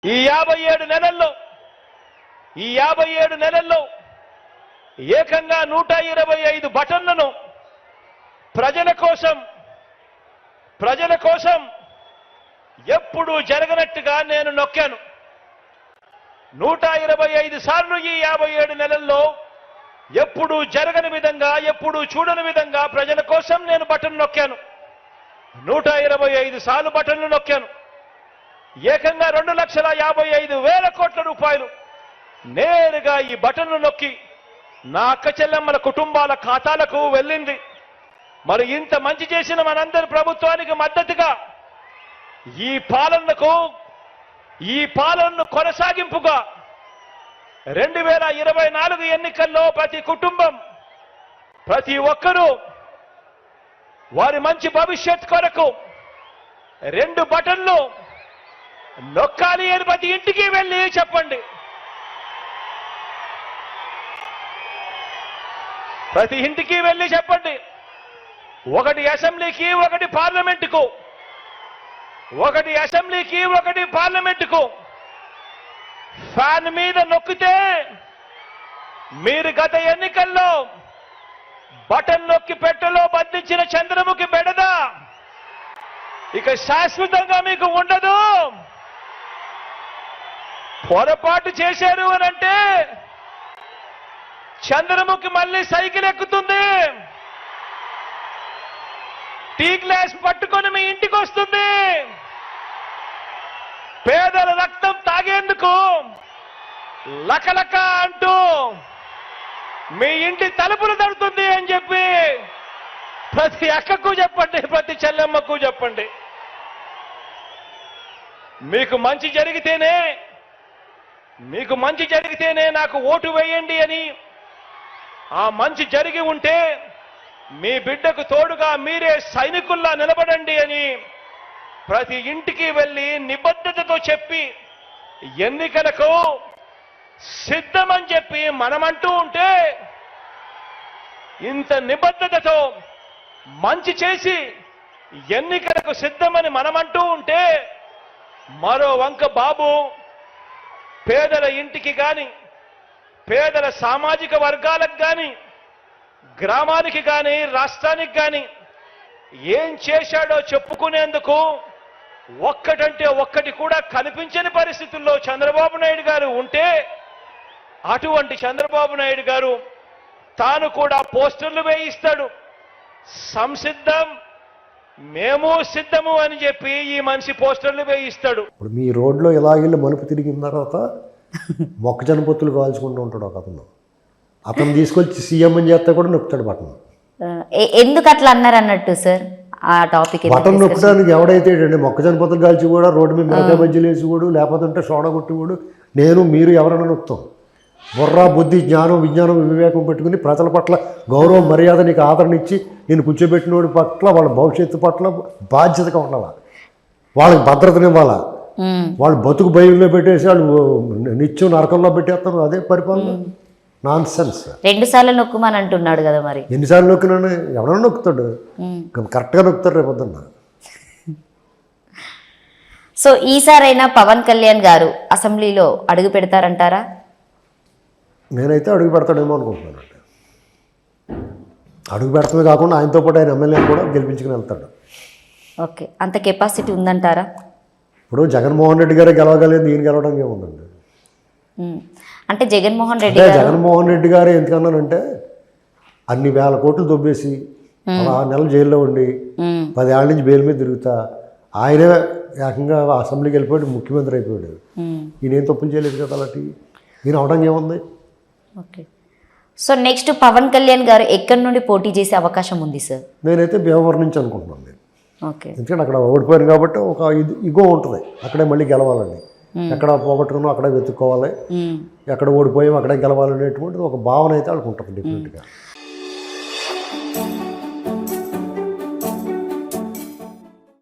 ఈ 57 నెలల్లో ఏకంగా 125 బటన్లను ప్రజల కోసం ఎప్పుడు జరగనట్టుగా నేను నొక్కాను. 125 సార్లు ఈ 57 నెలల్లో ఎప్పుడు జరగని విధంగా, ఎప్పుడు చూడని విధంగా ప్రజల కోసం నేను బటన్ నొక్కాను. 125 సార్లు బటన్లు నొక్కాను. ఏకంగా 2,55,000 కోట్ల రూపాయలు నేరుగా ఈ బటన్లు నొక్కి నా అక్క చెల్లెమ్మల కుటుంబాల ఖాతాలకు వెళ్ళింది. మరి ఇంత మంచి చేసిన మనందరి ప్రభుత్వానికి మద్దతుగా ఈ పాలనను కొనసాగింపుగా 2024 ఎన్నికల్లో ప్రతి కుటుంబం, ప్రతి ఒక్కరూ వారి మంచి భవిష్యత్ కొరకు 2 బటన్లు నొక్కాలి అని ప్రతి ఇంటికి వెళ్ళి చెప్పండి. ప్రతి ఇంటికి వెళ్ళి చెప్పండి. ఒకటి అసెంబ్లీకి, ఒకటి పార్లమెంటుకు, ఫ్యాన్ మీద నొక్కితే మీరు గత ఎన్నికల్లో బటన్ నొక్కి పెట్టెలో బంధించిన చంద్రముఖి బెడద ఇక శాశ్వతంగా మీకు ఉండదు. పొరపాటు చేశారు అనంటే చంద్రముఖి మళ్ళీ సైకిల్ ఎక్కుతుంది, టీ గ్లాస్ పట్టుకొని మీ ఇంటికి వస్తుంది, పేదల రక్తం తాగేందుకు లకలక అంటూ మీ ఇంటి తలుపులు తడుతుంది అని చెప్పి ప్రతి అక్కకు చెప్పండి, ప్రతి చెల్లెమ్మకు చెప్పండి. మీకు మంచి జరిగితేనే నాకు ఓటు వేయండి అని, ఆ మంచి జరిగి ఉంటే మీ బిడ్డకు తోడుగా మీరే సైనికుల్లా నిలబడండి అని ప్రతి ఇంటికి వెళ్ళి నిబద్ధతతో చెప్పి ఎన్నికలకు సిద్ధమని చెప్పి మనమంటూ ఉంటే, ఇంత నిబద్ధతతో మంచి చేసి ఎన్నికలకు సిద్ధమని మనమంటూ ఉంటే, మరో వంక బాబు పేదల ఇంటికి కానీ, పేదల సామాజిక వర్గాలకు కానీ, గ్రామానికి కానీ, రాష్ట్రానికి కానీ ఏం చేశాడో చెప్పుకునేందుకు ఒక్కటంటే ఒక్కటి కూడా కనిపించని పరిస్థితుల్లో చంద్రబాబు నాయుడు గారు ఉంటే, అటువంటి చంద్రబాబు నాయుడు గారు తాను కూడా పోస్టర్లు వేయిస్తాడు. సంసిద్ధం, మేము సిద్ధము అని చెప్పి ఈ మనిషి పోస్టర్లు వేయిస్తాడు. ఇప్పుడు మీ రోడ్లో ఇలాగెళ్ళి మలుపు తిరిగిన తర్వాత మొక్కజొన్న పొత్తులు కాల్చుకుంటూ ఉంటాడు ఒక అతను తీసుకొచ్చి సీఎం అని చేస్తే కూడా నొక్కుతాడు బటన్. ఎందుకు అట్లా అన్నారు అన్నట్టు సార్ ఆ టాపిక్? బటన్ నొక్కడానికి ఎవడైతే మొక్కజొన్న పొత్తులు కాల్చి కూడా రోడ్డు మీద మిరకాయ బజ్జీలు వేసి కూడా, లేకపోతే సోడా కొట్టి కూడా, మీరు ఎవరైనా నొక్కుతాం. బుర్ర, బుద్ధి, జ్ఞానం, విజ్ఞానం, వివేకం పెట్టుకుని ప్రజల పట్ల గౌరవం, మర్యాద, నీకు ఆదరణ ఇచ్చి నేను కూర్చోబెట్టినోడి పట్ల వాళ్ళ భవిష్యత్తు పట్ల బాధ్యతగా ఉండాలా, వాళ్ళకి భద్రతనివ్వాలా. వాళ్ళు బతుకు భయంలో పెట్టేసి వాళ్ళు నిత్యం నరకంలో పెట్టేస్తారు. అదే పరిపాలన. Non sense. 2 సార్లు నొక్కుమని అంటున్నాడు కదా, మరి ఎన్నిసార్లు నొక్కినాను? ఎవడన్నా నొక్కుతాడు, కరెక్ట్గా నొక్కుతాడు రేపొద్దున్న. సో ఈసారైనా పవన్ కళ్యాణ్ గారు అసెంబ్లీలో అడుగు పెడతారంటారా? నేనైతే అడుగు పెడతాడేమో అనుకుంటున్నానండి. అడుగు పెడతమే కాకుండా ఆయనతో పాటు ఆయన ఎమ్మెల్యేని కూడా గెలిపించుకుని వెళ్తాడు. ఓకే, అంత కెపాసిటీ ఉందంటారా? ఇప్పుడు జగన్మోహన్ రెడ్డి గారే గెలవగలేదు, ఈయన గెలవడానికి ఏముందండి? అంటే జగన్మోహన్ రెడ్డి గారే ఎందుకన్నానంటే, అన్ని వేల కోట్లు దొబ్బేసి 6 నెలలు జైల్లో ఉండి 10 ఏళ్ళ నుంచి బెయిల్ మీద తిరుగుతా ఆయనే ఏకంగా అసెంబ్లీకి వెళ్ళిపోయాడు, ముఖ్యమంత్రి అయిపోయాడు. ఈయన ఏం తప్పులు చేయలేదు కదా, అలాంటి ఈయన అవడానికి ఏముంది? Okay, so next Pawan Kalyan గారు ఎక్కడి నుండి పోటీ చేసే అవకాశం ఉంది సార్? నేనైతే భీమవరం నుంచి అనుకుంటున్నాను నేను. ఓకే, ఎందుకంటే అక్కడ ఓడిపోయాను కాబట్టి ఒక ఇగో ఉంటుంది, అక్కడే మళ్ళీ గెలవాలని. ఎక్కడ పోగొట్టుకున్నా అక్కడే వెతుక్కోవాలి, ఎక్కడ ఓడిపోయాం అక్కడే గెలవాలనేటువంటిది ఒక భావన అయితే వాళ్ళకి ఉంటుంది డిఫరెంట్గా.